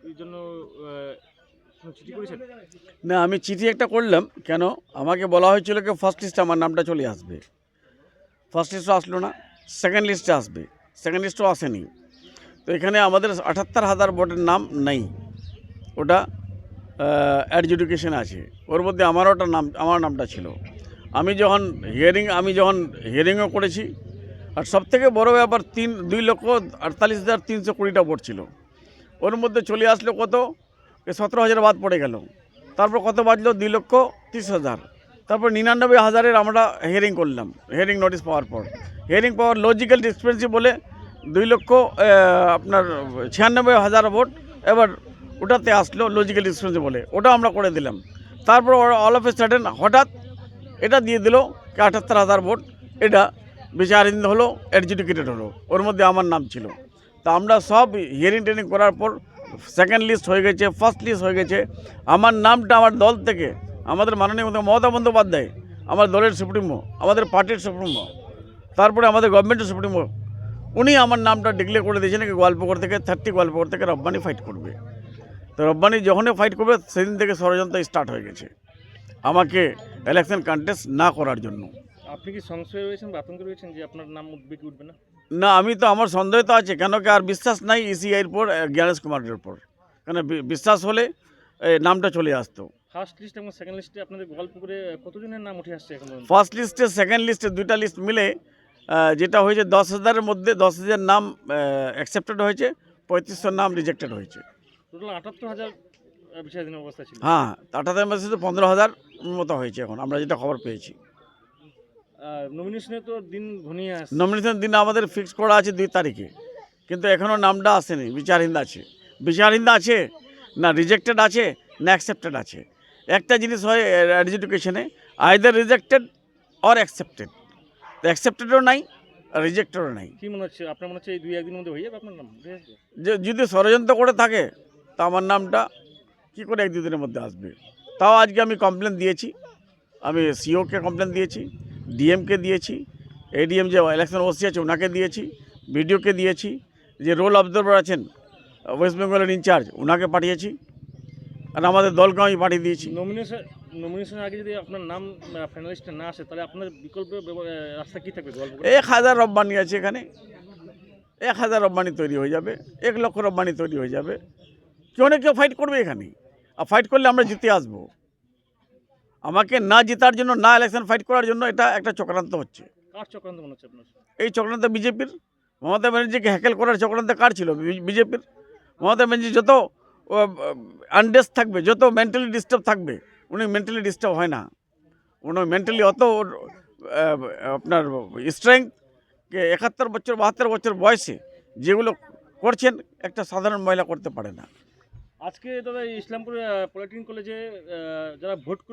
এই জন্য চিঠি করেছেন? না, আমি চিঠি একটা করলাম। কেন আমাকে বলা হয়েছিল কি ফার্স্ট লিস্টে আমার নামটা চলে আসবে। ফার্স্ট লিস্টও আসলো না, সেকেন্ড লিস্টে আসবে, সেকেন্ড লিস্টও আসেনি। তো এখানে আমাদের ৭৮,০০০ ভোটের নাম নেই, ওটা অ্যাডজুডিকেশন আছে। ওর মধ্যে আমার নামটা ছিল। আমি যখন হিয়ারিংও করেছি, আর সবথেকে বড় ব্যাপার 2,48,320টা ভোট ছিল। ওর মধ্যে চলে আসলো কত, 17,000 বাদ পড়ে গেল। তারপর কত বাজলো, 2,30,000। তারপর 99,000-এর আমরা হিয়ারিং করলাম, হিয়ারিং নোটিশ পাওয়ার পর। হিয়ারিং পাওয়ার লজিক্যাল ডিসক্রিপেন্সি বলে 2,96,000 ভোট এবার ওটাতে আসলো লজিক্যাল ডিসক্রিপেন্সি বলে, ওটা আমরা করে দিলাম। তারপর অল অফ এ সাডেন হঠাৎ এটা দিয়ে দিল 78,000 ভোট, এটা বিচারাধীন হলো, অ্যাডজুডিকেটেড হলো, ওর মধ্যে আমার নাম ছিল। তা আমরা সব হিয়ারিং টেরিং করার পর সেকেন্ড লিস্ট হয়ে গেছে, ফার্স্ট লিস্ট হয়ে গেছে। আমার নামটা আমার দল থেকে, আমাদের মাননীয় মমতা বন্দ্যোপাধ্যায়, আমার দলের সুপ্রিমো, আমাদের পার্টির সুপ্রিমো, তারপরে আমাদের গভর্নমেন্টের সুপ্রিমো, উনি আমার নামটা ডিক্লেয়ার করে দিয়েছেন কি গোয়ালপুকুর থেকে 30 গোয়ালপুকুর থেকে রব্বানি ফাইট করবে। তো রব্বানি যখনই ফাইট করবে সেদিন থেকে ষড়যন্ত্র স্টার্ট হয়ে গেছে আমাকে ইলেকশন কন্টেস্ট না করার জন্য। আপনি কি সংশয় রয়েছেন বা আতঙ্কে রয়েছেন যে আপনার নাম উঠবে কি উঠবে না? না, আমি তো, আমার সন্দেহ তো আছে, কেন কি আর বিশ্বাস নাই ইসিআইয়ের পর, জ্ঞানেশ কুমারের পর। কেন বিশ্বাস হলে নামটা চলে আসতো। ফার্স্ট লিস্ট এবং সেকেন্ড লিস্টে আপনাদের গোয়ালপুকুরে কতজনের নাম উঠে আসছে এখন পর্যন্ত? ফার্স্ট লিস্টে সেকেন্ড লিস্টে দুইটা লিস্ট মিলে যেটা হয়েছে 10,000-এর মধ্যে 10,000 নাম অ্যাকসেপ্টেড হয়েছে, 3500 নাম রিজেক্টেড হয়েছে। টোটাল 78,000 বিচারাধীন অবস্থা ছিল। হ্যাঁ, 78,000 মধ্যে 15,000 মতো হয়েছে এখন আমরা যেটা খবর পেয়েছি। নমিনেশনের তো দিন ঘনিয়ে আসছে। নমিনেশন দিন আমাদের ফিক্স করা আছে 2 তারিখে, কিন্তু এখনও নামটা আসেনি। বিচারহীন আছে না, রিজেক্টেড আছে না, অ্যাকসেপ্টেড আছে। একটা জিনিস হয় অ্যাডজুডিকেশনে, আইদার রিজেক্টেড অর অ্যাকসেপ্টেড। তো অ্যাকসেপ্টেডও নাই, রিজেক্টেডও নাই। কি মনে হচ্ছে আপনার, মনে হচ্ছে এই 2-1 দিনের মধ্যে হয়ে যাবে আপনার নাম উঠে আসবে? যে যদি ষড়যন্ত্র করে থাকে তা আমার নামটা কী করে 1-2 দিনের মধ্যে আসবে। তাও আজকে আমি কমপ্লেন দিয়েছি, আমি সিওকে কমপ্লেন দিয়েছি, ডিএমকে দিয়েছি, এডিএম যে ইলেকশন ওসি আছে ওনাকে দিয়েছি, বিডিওকে দিয়েছি, যে রোল অবজারভার আছেন ওয়েস্ট বেঙ্গলের ইনচার্জ ওনাকে পাঠিয়েছি, আর আমাদের দলকে আমি পাঠিয়ে দিয়েছি। নমিনেশনের আগে যদি আপনার নাম ফাইনালিস্টে না আসে তাহলে আপনার বিকল্প রাস্তা কী থাকবে গোয়ালপুকুরে? 1,000 রব্বানি আছে এখানে, 1,000 রব্বানি তৈরি হয়ে যাবে, 1 লক্ষ রব্বানি তৈরি হয়ে যাবে। কেউ না কেউ ফাইট করবে এখানে, আর ফাইট করলে আমরা জিতে আসবো। আমাকে না জেতার জন্য, না ইলেকশন ফাইট করার জন্য এটা একটা চক্রান্ত হচ্ছে। কার চক্রান্ত মনে হচ্ছে আপনার? এই চক্রান্ত বিজেপির। মমতা ব্যানার্জিকে হ্যাকেল করার চক্রান্ত কার ছিল? বিজেপির। মমতা ব্যানার্জি যত আনডেস থাকবে, যত মেন্টালি ডিস্টার্ব থাকবে, উনি মেন্টালি ডিস্টার্ব হয় না। উনি মেন্টালি অত আপনার স্ট্রেংথ, 71 বছর 72 বছর বয়সে যেগুলো করছেন একটা সাধারণ মহিলা করতে পারে না। আজকে দাদা ইসলামপুর পলিটেকনিক কলেজে যারা ভোট